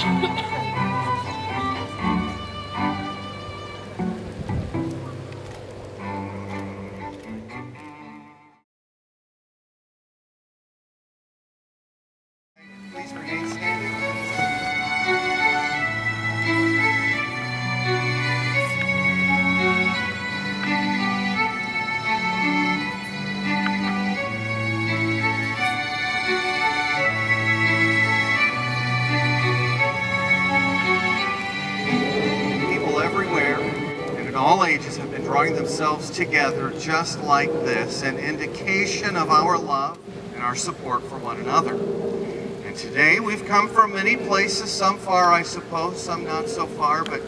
Please remain standing. People everywhere and in all ages have been drawing themselves together just like this, an indication of our love and our support for one another. And today we've come from many places, some far I suppose, some not so far, but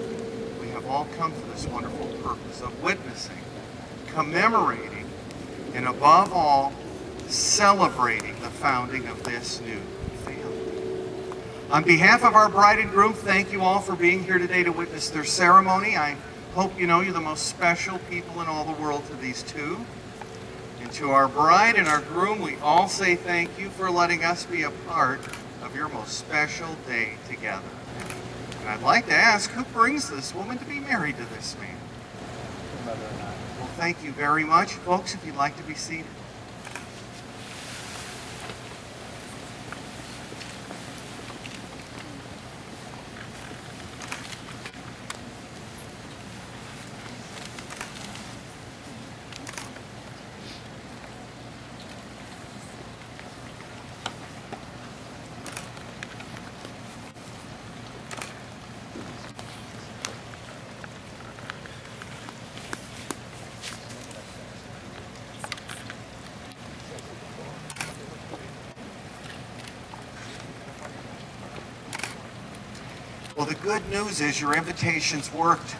we have all come for this wonderful purpose of witnessing, commemorating, and above all, celebrating the founding of this new family. On behalf of our bride and groom, thank you all for being here today to witness their ceremony. I hope you know you're the most special people in all the world to these two. And to our bride and our groom, we all say thank you for letting us be a part of your most special day together. And I'd like to ask, who brings this woman to be married to this man? Your mother and I. Well, thank you very much. Folks, if you'd like to be seated. Well, the good news is your invitations worked.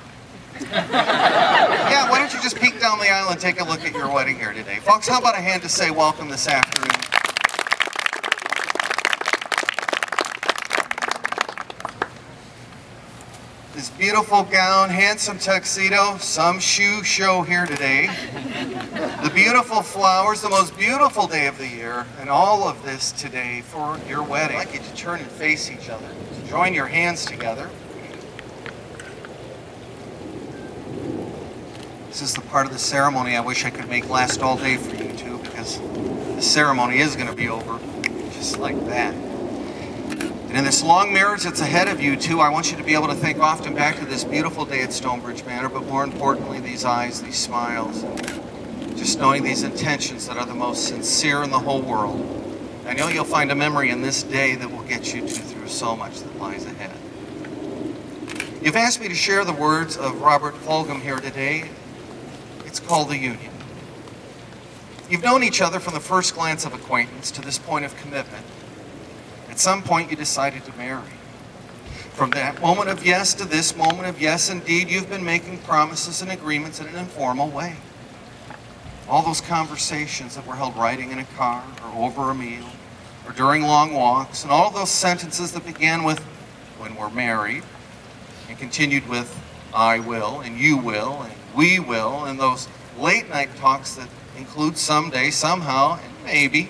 Yeah, why don't you just peek down the aisle and take a look at your wedding here today. Folks, how about a hand to say welcome this afternoon? This beautiful gown, handsome tuxedo, some shoe show here today. The beautiful flowers, the most beautiful day of the year, and all of this today for your wedding. I'd like you to turn and face each other. Join your hands together. This is the part of the ceremony I wish I could make last all day for you two, because the ceremony is going to be over just like that. And in this long marriage that's ahead of you two, I want you to be able to think often back to this beautiful day at Stonebridge Manor, but more importantly, these eyes, these smiles, just knowing these intentions that are the most sincere in the whole world. I know you'll find a memory in this day that will get you two through so much that lies ahead. You've asked me to share the words of Robert Fulgham here today. It's called the Union. You've known each other from the first glance of acquaintance to this point of commitment. At some point you decided to marry. From that moment of yes to this moment of yes indeed, you've been making promises and agreements in an informal way. All those conversations that were held riding in a car or over a meal or during long walks, and all those sentences that began with, when we're married, and continued with, I will, and you will, and we will, and those late night talks that include someday, somehow, and maybe,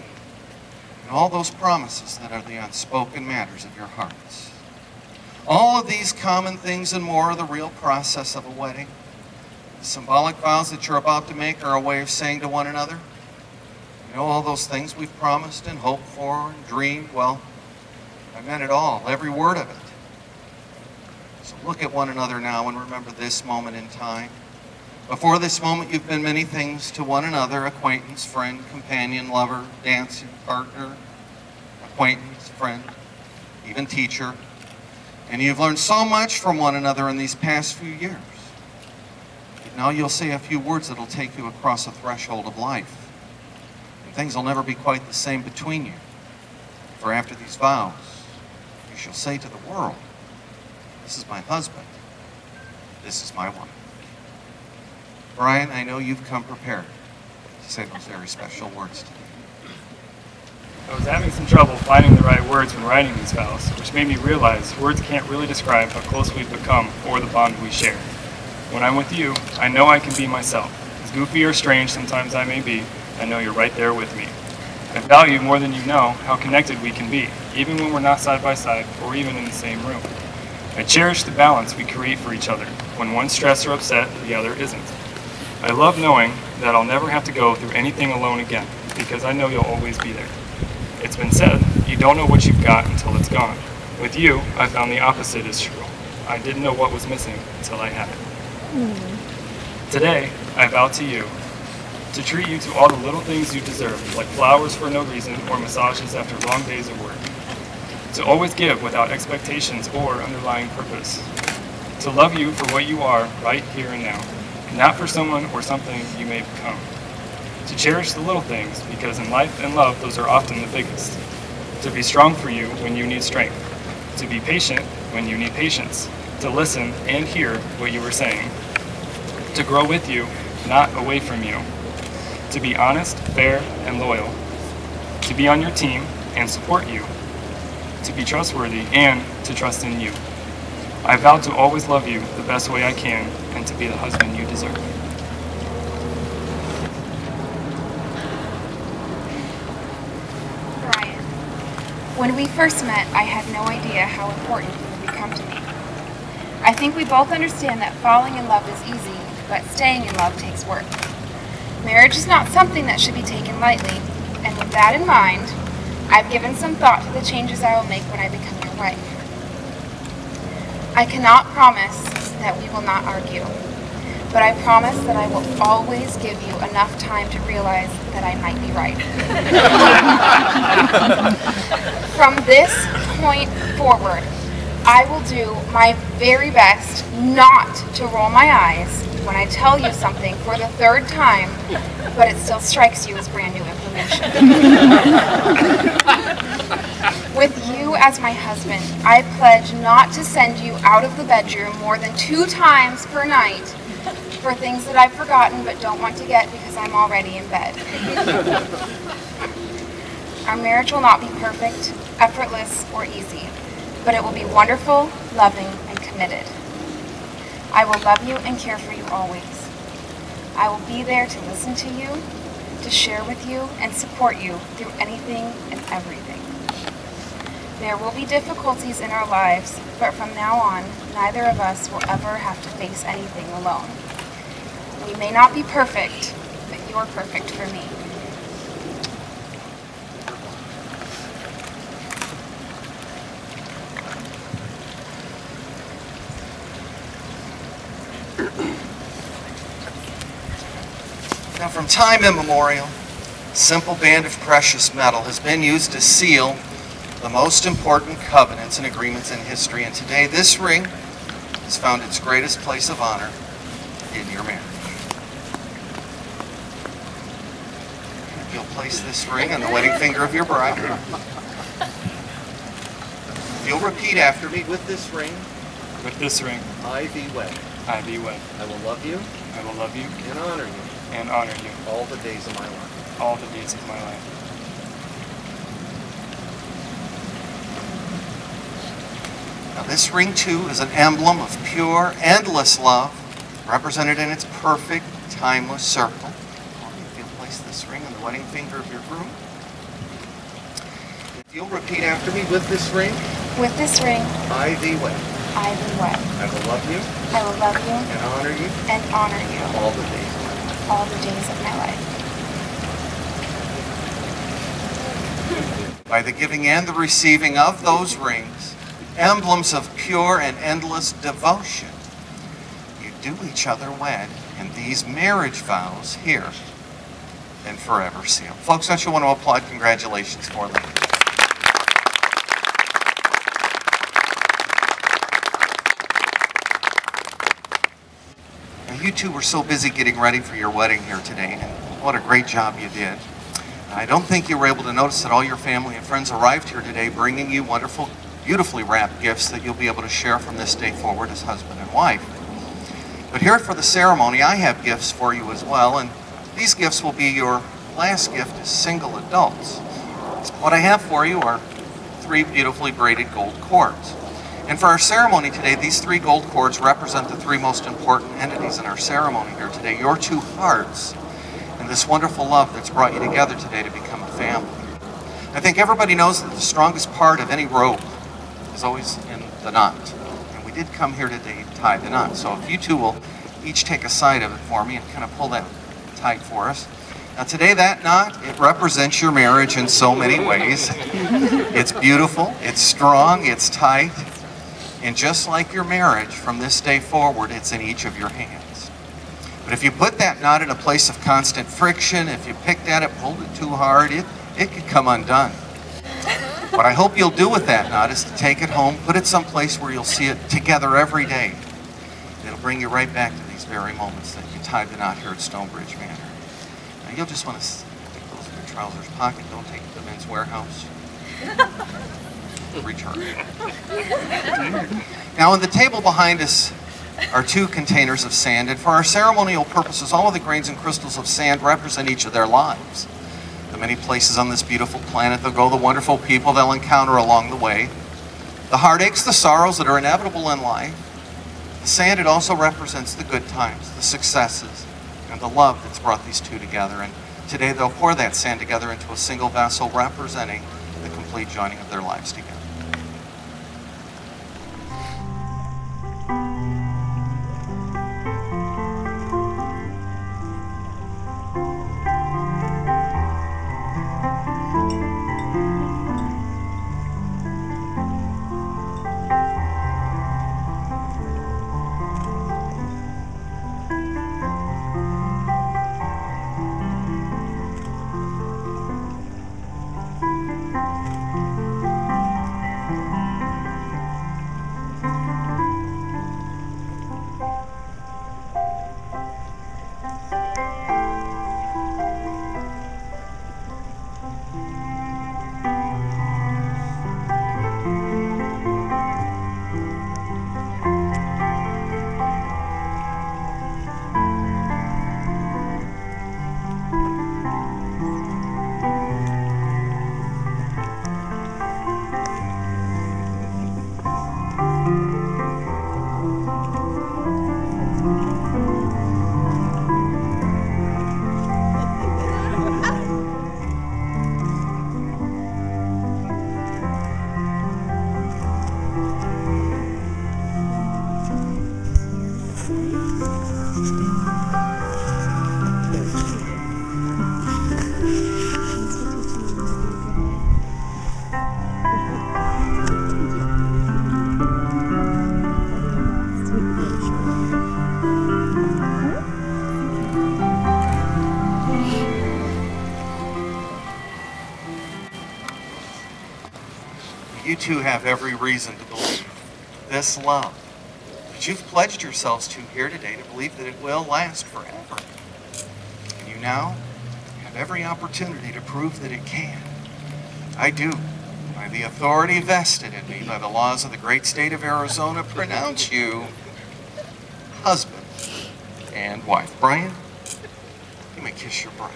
and all those promises that are the unspoken matters of your hearts. All of these common things and more are the real process of a wedding. The symbolic vows that you're about to make are a way of saying to one another, you know, all those things we've promised and hoped for and dreamed, well, I meant it all, every word of it. So look at one another now and remember this moment in time. Before this moment, you've been many things to one another: acquaintance, friend, companion, lover, dancer, partner, acquaintance, friend, even teacher. And you've learned so much from one another in these past few years. But now you'll say a few words that'll take you across a threshold of life. And things will never be quite the same between you. For after these vows, you shall say to the world, this is my husband, this is my wife. Brian, I know you've come prepared to say those very special words to me. I was having some trouble finding the right words when writing these vows, which made me realize words can't really describe how close we've become or the bond we share. When I'm with you, I know I can be myself. As goofy or strange sometimes I may be, I know you're right there with me. I value more than you know how connected we can be, even when we're not side by side or even in the same room. I cherish the balance we create for each other. When one's stressed or upset, the other isn't. I love knowing that I'll never have to go through anything alone again, because I know you'll always be there. It's been said, you don't know what you've got until it's gone. With you, I found the opposite is true. I didn't know what was missing until I had it. Today, I vow to you to treat you to all the little things you deserve, like flowers for no reason or massages after long days of work. To always give without expectations or underlying purpose. To love you for what you are right here and now, not for someone or something you may become. To cherish the little things, because in life and love, those are often the biggest. To be strong for you when you need strength. To be patient when you need patience. To listen and hear what you were saying. To grow with you, not away from you. To be honest, fair, and loyal. To be on your team and support you. To be trustworthy and to trust in you. I vow to always love you the best way I can and to be the husband you deserve. Brian, when we first met, I had no idea how important you would become to me. I think we both understand that falling in love is easy, but staying in love takes work. Marriage is not something that should be taken lightly, and with that in mind, I've given some thought to the changes I will make when I become your wife. I cannot promise that we will not argue, but I promise that I will always give you enough time to realize that I might be right. From this point forward, I will do my very best not to roll my eyes when I tell you something for the third time, but it still strikes you as brand new information. With you as my husband, I pledge not to send you out of the bedroom more than 2 times per night for things that I've forgotten but don't want to get because I'm already in bed. Our marriage will not be perfect, effortless, or easy, but it will be wonderful, loving, and committed. I will love you and care for you always. I will be there to listen to you, to share with you, and support you through anything and everything. There will be difficulties in our lives, but from now on, neither of us will ever have to face anything alone. We may not be perfect, but you're perfect for me. Now, from time immemorial, a simple band of precious metal has been used to seal the most important covenants and agreements in history, and today this ring has found its greatest place of honor in your marriage. You'll place this ring on the wedding finger of your bride. You'll repeat after me, with this ring. With this ring, I thee wed. I thee wed. I will love you. I will love you. And honor you. And honor you. All the days of my life. All the days of my life. Now this ring too is an emblem of pure, endless love, represented in its perfect, timeless circle. If you'll place this ring on the wedding finger of your groom. If you'll repeat after me, with this ring. With this ring, I thee wed. I thee wed. I will love you. I will love you. And honor you. And honor you. All the days of my life. All the days of my life. By the giving and the receiving of those rings, emblems of pure and endless devotion, you do each other wed, and these marriage vows here and forever sealed. Folks, don't you want to applaud? Congratulations for them. You two were so busy getting ready for your wedding here today, and what a great job you did. I don't think you were able to notice that all your family and friends arrived here today bringing you wonderful, beautifully wrapped gifts that you'll be able to share from this day forward as husband and wife. But here for the ceremony, I have gifts for you as well, and these gifts will be your last gift as single adults. What I have for you are 3 beautifully braided gold cords. And for our ceremony today, these 3 gold cords represent the 3 most important entities in our ceremony here today, your 2 hearts, and this wonderful love that's brought you together today to become a family. I think everybody knows that the strongest part of any rope is always in the knot. And we did come here today to tie the knot. So if you two will each take a side of it for me and kind of pull that tight for us. Now today that knot, it represents your marriage in so many ways. It's beautiful, it's strong, it's tight. And just like your marriage, from this day forward, it's in each of your hands. But if you put that knot in a place of constant friction, if you picked at it, pulled it too hard, it could come undone. What I hope you'll do with that knot is to take it home, put it someplace where you'll see it together every day. It'll bring you right back to these very moments that you tied the knot here at Stonebridge Manor. Now you'll just want to stick those in your trousers pocket. Don't take it to the men's warehouse. Return. Now on the table behind us are 2 containers of sand, and for our ceremonial purposes, all of the grains and crystals of sand represent each of their lives. The many places on this beautiful planet they'll go, the wonderful people they'll encounter along the way, the heartaches, the sorrows that are inevitable in life. The sand, it also represents the good times, the successes, and the love that's brought these 2 together. And today they'll pour that sand together into a single vessel representing the complete joining of their lives together. You 2 have every reason to believe this love that you've pledged yourselves to here today, to believe that it will last forever. And you now have every opportunity to prove that it can. I do, by the authority vested in me by the laws of the great state of Arizona, pronounce you husband and wife. Brian, you may kiss your bride.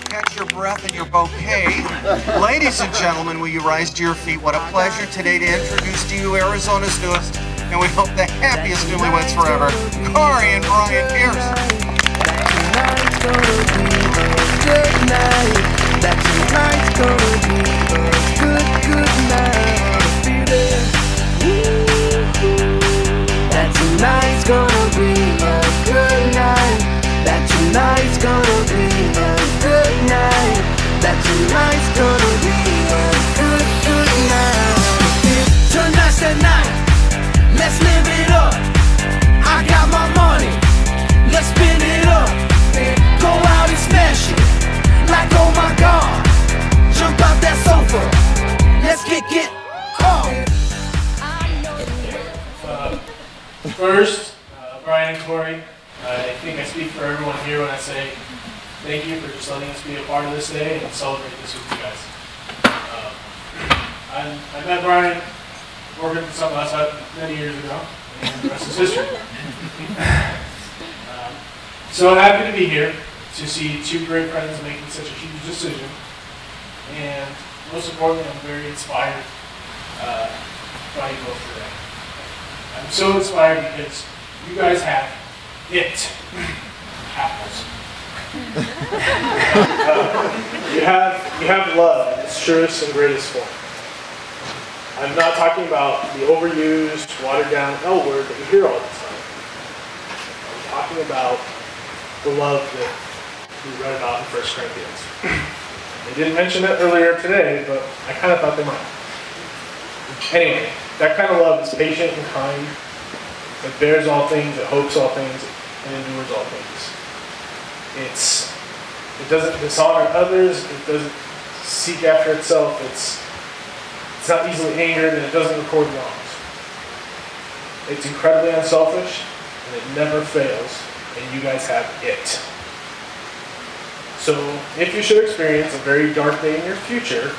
Catch your breath and your bouquet. Ladies and gentlemen, will you rise to your feet? What a pleasure today to introduce to you Arizona's newest, and we hope the happiest newlyweds forever, Corrie and Brian Pearce. That tonight's gonna be a good, good night. That tonight's gonna be a good night. That tonight's gonna be a good night. That tonight's gonna be a good, good night. Tonight's the night, let's live it up. I got my money, let's spin it up. Go out and smash it, like oh my God. Jump out that sofa, let's kick it on. First, Brian and Corrie, I think I speak for everyone here when I say thank you for just letting us be a part of this day and celebrate this with you guys. I met Brian working for Something Outside many years ago, and the rest is history. So happy to be here to see 2 great friends making such a huge decision, and most importantly, I'm very inspired body goals today. I'm so inspired because you guys have it. Apples. You have love in its truest and greatest form. I'm not talking about the overused, watered down L word that you hear all the time. I'm talking about the love that we read about in 1 Corinthians. They didn't mention it earlier today, but I kind of thought they might. Anyway, that kind of love is patient and kind. It bears all things, it hopes all things, and endures all things. It doesn't dishonor others, it doesn't seek after itself, it's not easily angered, and it doesn't record wrongs. It's incredibly unselfish, and it never fails, and you guys have it. So, if you should experience a very dark day in your future,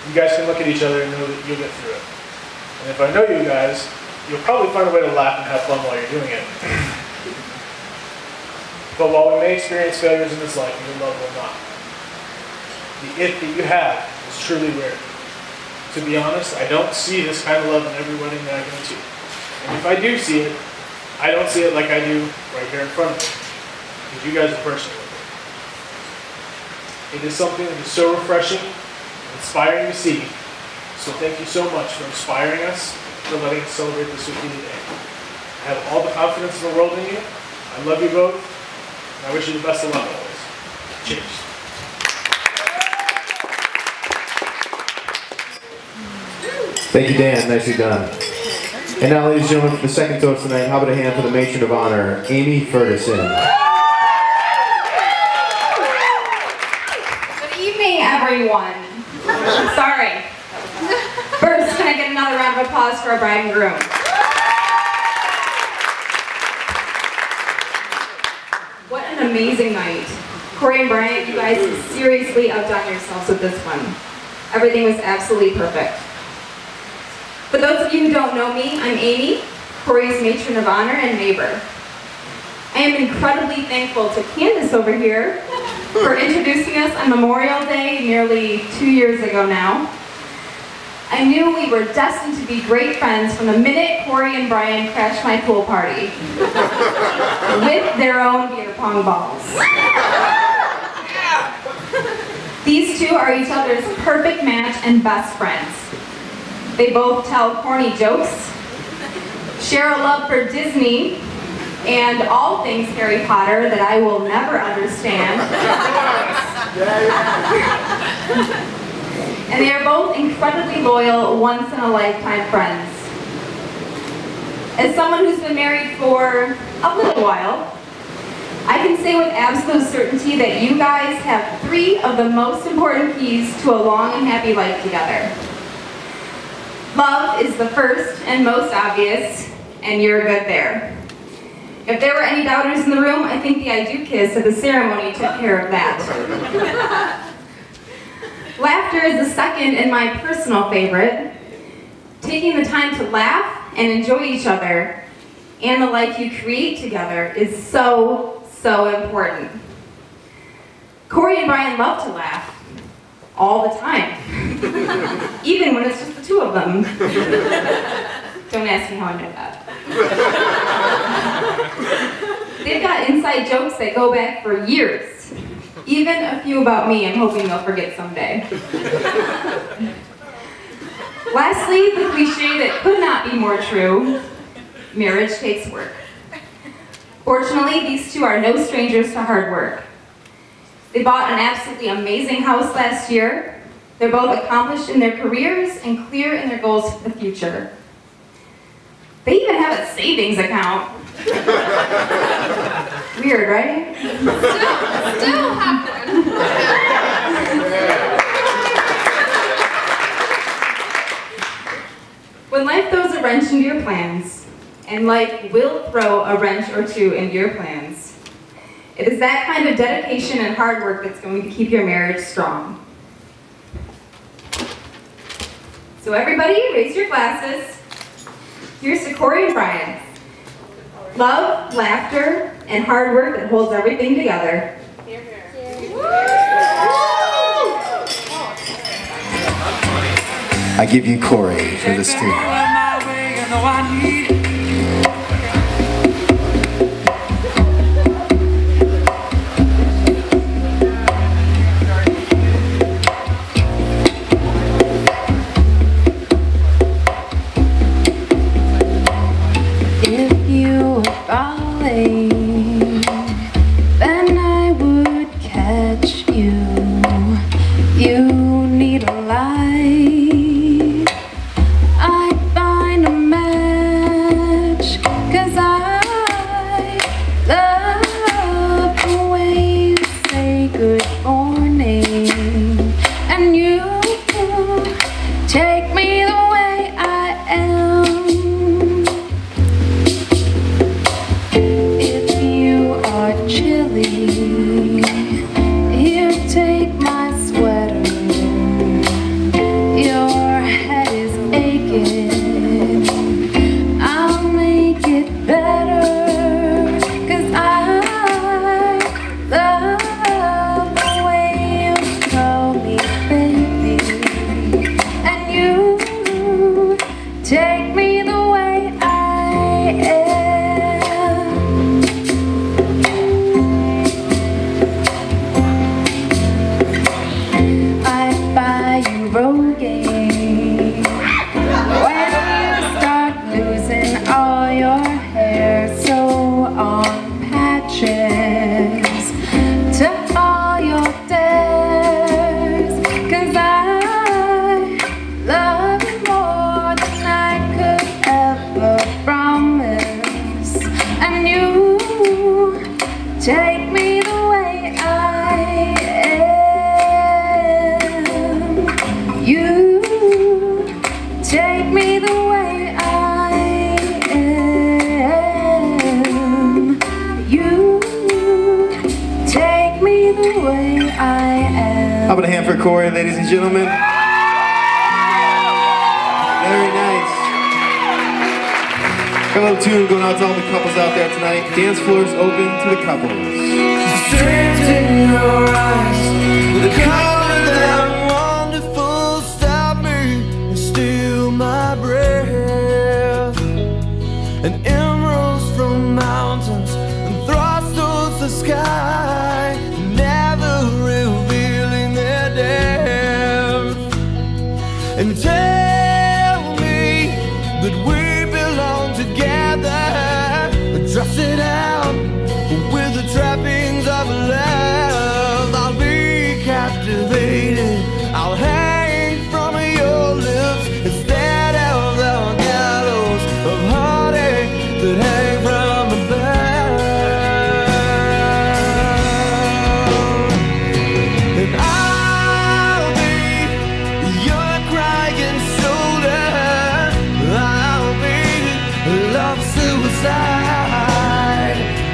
you guys can look at each other and know that you'll get through it. And if I know you guys, you'll probably find a way to laugh and have fun while you're doing it. But while we may experience failures in this life, your love will not. The it that you have is truly rare. To be honest, I don't see this kind of love in every wedding that I go to. And if I do see it, I don't see it like I do right here in front of me. Because you guys are personal with it. It is something that is so refreshing and inspiring to see. So thank you so much for inspiring us, for letting us celebrate this with you today. I have all the confidence in the world in you. I love you both. And I wish you the best of luck always. Cheers. Thank you, Dan. Nicely done. And now, ladies and gentlemen, for the second toast tonight, how about a hand for the matron of honor, Amy Ferguson. Good evening, everyone. Sorry. First, can I get another round of applause for our bride and groom? What an amazing night. Corrie and Brian, you guys seriously outdone yourselves with this one. Everything was absolutely perfect. For those of you who don't know me, I'm Amy, Corrie's matron of honor and neighbor. I am incredibly thankful to Candace over here for introducing us on Memorial Day nearly 2 years ago now. I knew we were destined to be great friends from the minute Corrie and Brian crashed my pool party with their own beer pong balls. These two are each other's perfect match and best friends. They both tell corny jokes, share a love for Disney, and all things Harry Potter that I will never understand. And they are both incredibly loyal, once-in-a-lifetime friends. As someone who's been married for a little while, I can say with absolute certainty that you guys have 3 of the most important keys to a long and happy life together. Love is the first and most obvious, and you're good there. If there were any doubters in the room, I think the I do kiss at the ceremony took care of that. Laughter is the second and my personal favorite. Taking the time to laugh and enjoy each other and the life you create together is so, so important. Corrie and Brian love to laugh. All the time. Even when it's just the 2 of them. Don't ask me how I know that. They've got inside jokes that go back for years. Even a few about me I'm hoping they'll forget someday. Lastly, the cliche that could not be more true, marriage takes work. Fortunately, these 2 are no strangers to hard work. They bought an absolutely amazing house last year. They're both accomplished in their careers and clear in their goals for the future. They even have a savings account. Weird, right? Still have one. When life throws a wrench into your plans, and life will throw a wrench or 2 into your plans, it is that kind of dedication and hard work that's going to keep your marriage strong. So everybody, raise your glasses. Here's to Corrie and Brian. Love, laughter, and hard work that holds everything together. Here, here. I give you Corrie for this tune. If you were falling, then I would catch you. You need a light, I'd find a match, 'cause I love the way you say good morning, and you take me the way I am. If you are chilly, you take my sweater. Your head is aching, I'll make it better, 'cause I love the way you call me baby, and you take me the way I am. I buy you Rogaine when you start losing all your hair, so on patches to all your dares, 'cause I love you more than I could ever promise, and you take me the way I am. You take me the way I am. You take me the way I am. How about a hand for Corrie, ladies and gentlemen? Very nice. Got a little tune going out to all the couples out there tonight. Dance floor's open to the couples. Strength in your eyes, the color that wonderful, stop me and steal my breath. And emeralds from mountains and thrusts towards the sky, never revealing their depth. And tell me that we belong together, dress it out with the trappings of love. I'll be captivated, I'll hang from your lips instead of the gallows of heartache that hang from above. And I'll be your crying shoulder, I'll be love suicide,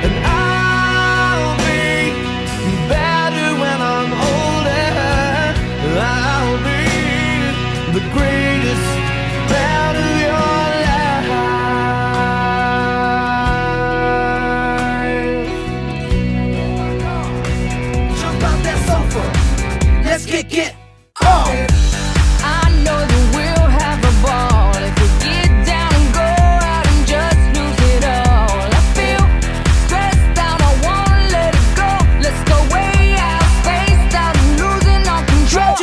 and I'll be better when I'm older. I'll be the greatest man of your life. Jump out that sofa, let's kick it off. I know that we'll have a ball if we get down and go out and just lose it all. I feel stressed out, I wanna let it go. Let's go way out, spaced out, and losing all control.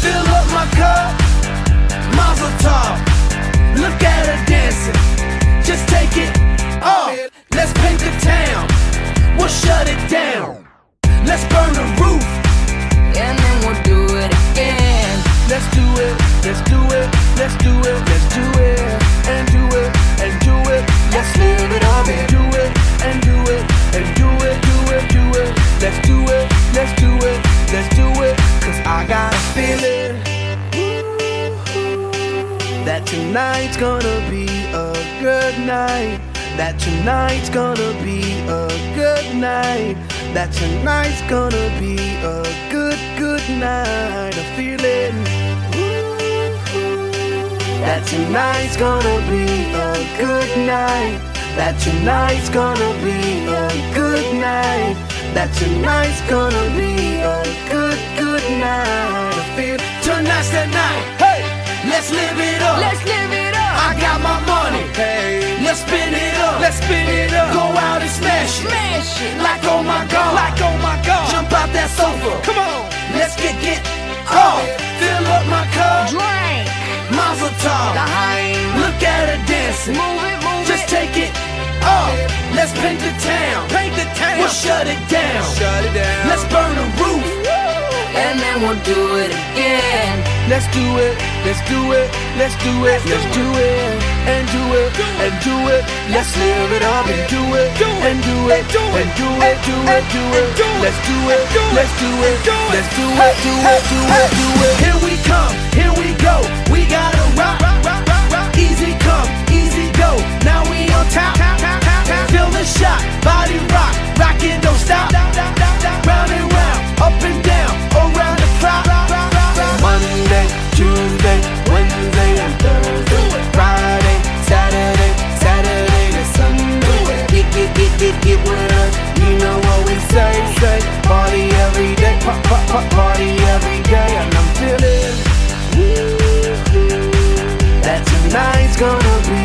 Fill up my cup, mazel tov. Look at her dancing, just take it off. Let's paint the town, we'll shut it down. Let's burn the roof, And then we'll do it again. let's do it, let's do it, let's do it, let's do it, and do it, and do it. Let's live it up and do it, and do it, and do it, do it, do it. Let's do it, let's do it, let's do it. 'Cause I got a feeling that tonight's gonna be a good night. That tonight's gonna be a good night. That tonight's gonna be a good, good night. A feeling that tonight's gonna be a good night. That tonight's gonna be a good night. That tonight's gonna be a good, good night. I feel tonight's that night. Hey! Let's live it up. Let's live it up. I got my money. Hey, let's spin it up. Let's spin it up. Go out and smash it. Smash it. Like oh my god. Like oh my god. Jump out that sofa. Come on. Let's get off. Fill up my cup. Drink. Mazel tov. Look at her dancing. Move it, move Just it. take it off. Let's paint the town. Paint the town. We'll shut it down. Shut it down. Let's burn the roof. And then we'll do it again. Let's do it. Let's do it. Let's do it. Let's do it. And do it. And do it. Let's live it up and do it. And do it. And do it. Do it. Do it. Let's do it. Let's do it. Let's do it. Do it. Do it. Do it. Here we come. Here we go. We gotta rock. Easy come. Easy go. Now we on top. Feel the shot. Body rock. Rockin', don't stop. Round and round. Up and down. Around the clock. Monday, Tuesday, Wednesday, and Thursday. Friday, Saturday, Saturday to Sunday. Get with us. You know what we say. Party every day. Party every day. And I'm feeling that tonight's gonna be